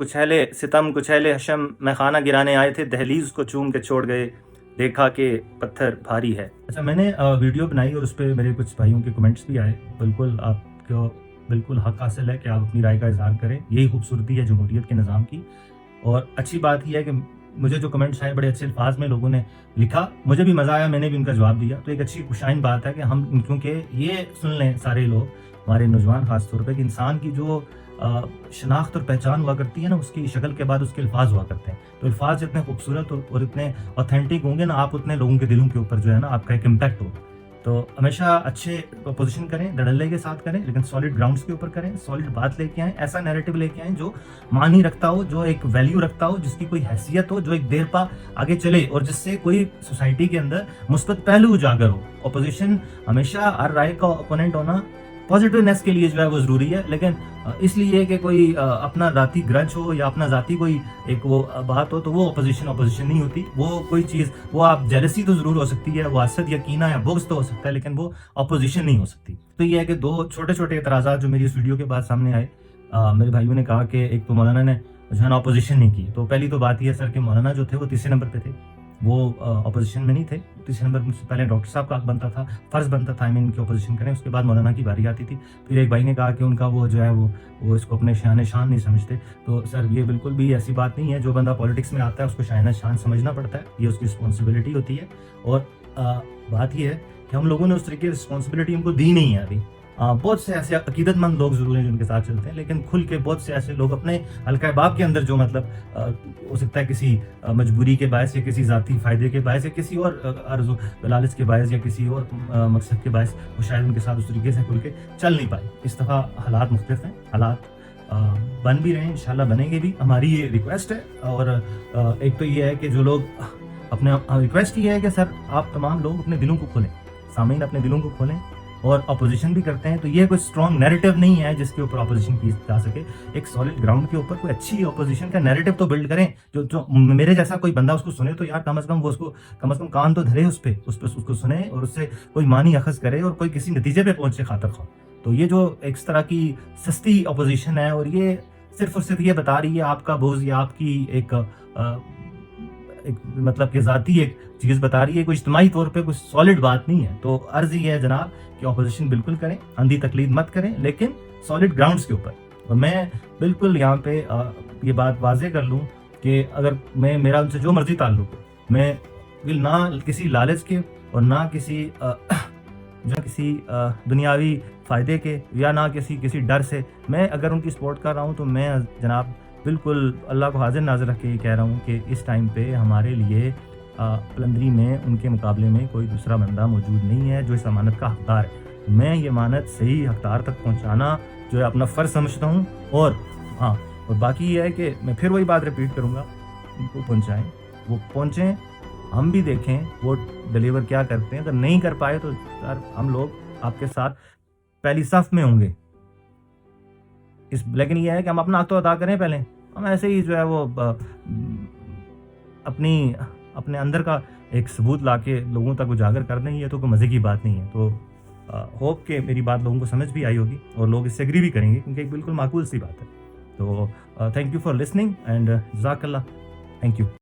کچھیلے ستم کچھیلے حشم میں خانہ گرانے آئے تھے، دہلیز کو چوم کے چھوڑ گئے، دیکھا کہ پتھر بھاری ہے۔ اچھا، میں نے ویڈیو بنائی اور اس پہ میرے کچھ بھائیوں کے کمنٹس بھی آئے۔ بالکل آپ کو بالکل حق حاصل ہے کہ آپ اپنی رائے کا اظہار کریں، یہی خوبصورتی ہے جمہوریت کے نظام کی۔ اور اچھی بات یہ ہے کہ مجھے جو کمنٹس آئے بڑے اچھے الفاظ میں لوگوں نے لکھا، مجھے بھی مزہ آیا، میں نے بھی ان کا جواب دیا۔ تو ایک اچھی خوشائن بات ہے کہ ہم، کیونکہ یہ سن لیں سارے لوگ، ہمارے نوجوان خاص طور پہ، کہ انسان کی جو شناخت اور پہچان ہوا کرتی ہے نا، اس کی شکل کے بعد اس کے الفاظ ہوا کرتے ہیں۔ تو الفاظ جتنے خوبصورت اور اتنے اوتھینٹک ہوں گے نا، آپ اتنے لوگوں کے دلوں کے اوپر جو ہے نا آپ کا ایک امپیکٹ ہوگا۔ تو ہمیشہ اچھے اپوزیشن کریں، دھڑلے کے ساتھ کریں، لیکن سالڈ گراؤنڈز کے اوپر کریں، سالڈ بات لے کے آئیں، ایسا نیریٹو لے کے آئیں جو معنی رکھتا ہو، جو ایک ویلیو رکھتا ہو، جس کی کوئی حیثیت ہو، جو ایک دیر پا آگے چلے اور جس سے کوئی سوسائٹی کے اندر مثبت پہلو اجاگر ہو۔ اپوزیشن ہمیشہ ہر رائے کا اپوننٹ ہونا پازیٹیونیس کے لیے جو ہے وہ ضروری ہے، لیکن اس لیے کہ کوئی اپنا ذاتی گرج ہو یا اپنا ذاتی کوئی ایک وہ بات ہو تو وہ اپوزیشن نہیں ہوتی۔ وہ کوئی چیز، وہ آپ جیلسی تو ضرور ہو سکتی ہے، وہ حسد یا کینہ یا بغض تو ہو سکتا ہے، لیکن وہ اپوزیشن نہیں ہو سکتی۔ تو یہ ہے کہ دو چھوٹے چھوٹے اعتراضات جو میری اس ویڈیو کے بعد سامنے آئے، میرے بھائیوں نے کہا کہ ایک تو مولانا نے جو ہے نا اپوزیشن نہیں کی۔ تو پہلی تو بات یہ ہے سر کہ مولانا جو تھے وہ تیسرے نمبر پہ تھے، وہ اپوزیشن میں نہیں تھے۔ تیسرے نمبر سے پہلے ڈاکٹر صاحب کا حق بنتا تھا، فرض بنتا تھا ان کی اپوزیشن کریں، اس کے بعد مولانا کی باری آتی تھی۔ پھر ایک بھائی نے کہا کہ ان کا وہ جو ہے وہ اس کو اپنے شان شان نہیں سمجھتے۔ تو سر یہ بالکل بھی ایسی بات نہیں ہے، جو بندہ پالیٹکس میں آتا ہے اس کو شان شان سمجھنا پڑتا ہے، یہ اس کی رسپانسبلٹی ہوتی ہے۔ اور بات یہ ہے کہ ہم لوگوں نے اس طریقے رسپانسبلٹی ان کو دی نہیں ہے ابھی۔ بہت سے ایسے عقیدت مند لوگ ضرور ہیں جن کے ساتھ چلتے ہیں، لیکن کھل کے بہت سے ایسے لوگ اپنے حلقہ باب کے اندر جو مطلب ہو سکتا ہے کسی مجبوری کے باعث یا کسی ذاتی فائدے کے باعث یا کسی اور عرض و لالچ کے باعث یا کسی اور مقصد کے باعث وہ شاید ان کے ساتھ اس طریقے سے کھل کے چل نہیں پائے۔ اس دفعہ حالات مختلف ہیں، حالات بن بھی رہے ہیں، انشاءاللہ بنیں گے بھی۔ ہماری یہ ریکویسٹ ہے، اور ایک تو یہ ہے کہ جو لوگ اپنے ریکویسٹ یہ ہے کہ سر آپ تمام لوگ اپنے دلوں کو کھولیں، سامعین اپنے دلوں کو کھولیں، اور اپوزیشن بھی کرتے ہیں تو یہ کوئی اسٹرانگ نیریٹو نہیں ہے جس کے اوپر اپوزیشن کی جا سکے۔ ایک سالڈ گراؤنڈ کے اوپر کوئی اچھی اپوزیشن کا نیریٹو تو بلڈ کریں، جو میرے جیسا کوئی بندہ اس کو سنے تو یار کم از کم وہ اس کو کم از کم کان تو دھرے، اس کو سنے اور اس سے کوئی معنی اخذ کرے اور کوئی کسی نتیجے پہ پہنچے خاطر خواہ۔ تو یہ جو ایک طرح کی سستی اپوزیشن ہے، اور یہ صرف اور صرف یہ بتا رہی ہے آپ کا بغض یا آپ کی ایک مطلب کہ ذاتی ایک چیز بتا رہی ہے، کوئی اجتماعی طور پہ کوئی سالڈ بات نہیں ہے۔ تو عرض یہ ہے جناب کہ اپوزیشن بالکل کریں، اندھی تقلید مت کریں، لیکن سالڈ گراؤنڈز کے اوپر۔ اور میں بالکل یہاں پہ یہ بات واضح کر لوں کہ اگر میرا ان سے جو مرضی تعلق ہو، میں نہ کسی لالچ کے اور نہ کسی دنیاوی فائدے کے یا نہ کسی ڈر سے میں اگر ان کی سپورٹ کر رہا ہوں، تو میں جناب بالکل اللہ کو حاضر ناظر رکھ کے یہ کہہ رہا ہوں کہ اس ٹائم پہ ہمارے لیے پلندری میں ان کے مقابلے میں کوئی دوسرا بندہ موجود نہیں ہے جو اس امانت کا حقدار ہے۔ میں یہ امانت صحیح حقدار تک پہنچانا جو ہے اپنا فرض سمجھتا ہوں، اور باقی یہ ہے کہ میں پھر وہی بات ریپیٹ کروں گا، ان کو پہنچائیں، وہ پہنچیں، ہم بھی دیکھیں وہ ڈلیور کیا کرتے ہیں۔ اگر نہیں کر پائے تو سر ہم لوگ آپ کے ساتھ پہلی صف میں ہوں گے، لیکن یہ ہے کہ ہم اپنا حق تو ادا کریں پہلے۔ ہم ایسے ہی جو ہے وہ اپنے اندر کا ایک ثبوت لا کے لوگوں تک اجاگر کر دیں، یہ تو کوئی مزے کی بات نہیں ہے۔ تو ہوپ کہ میری بات لوگوں کو سمجھ بھی آئی ہوگی اور لوگ اس سے ایگری بھی کریں گے، کیونکہ ایک بالکل معقول سی بات ہے۔ تو thank you for listening and جزاک اللہ، تھینک یو۔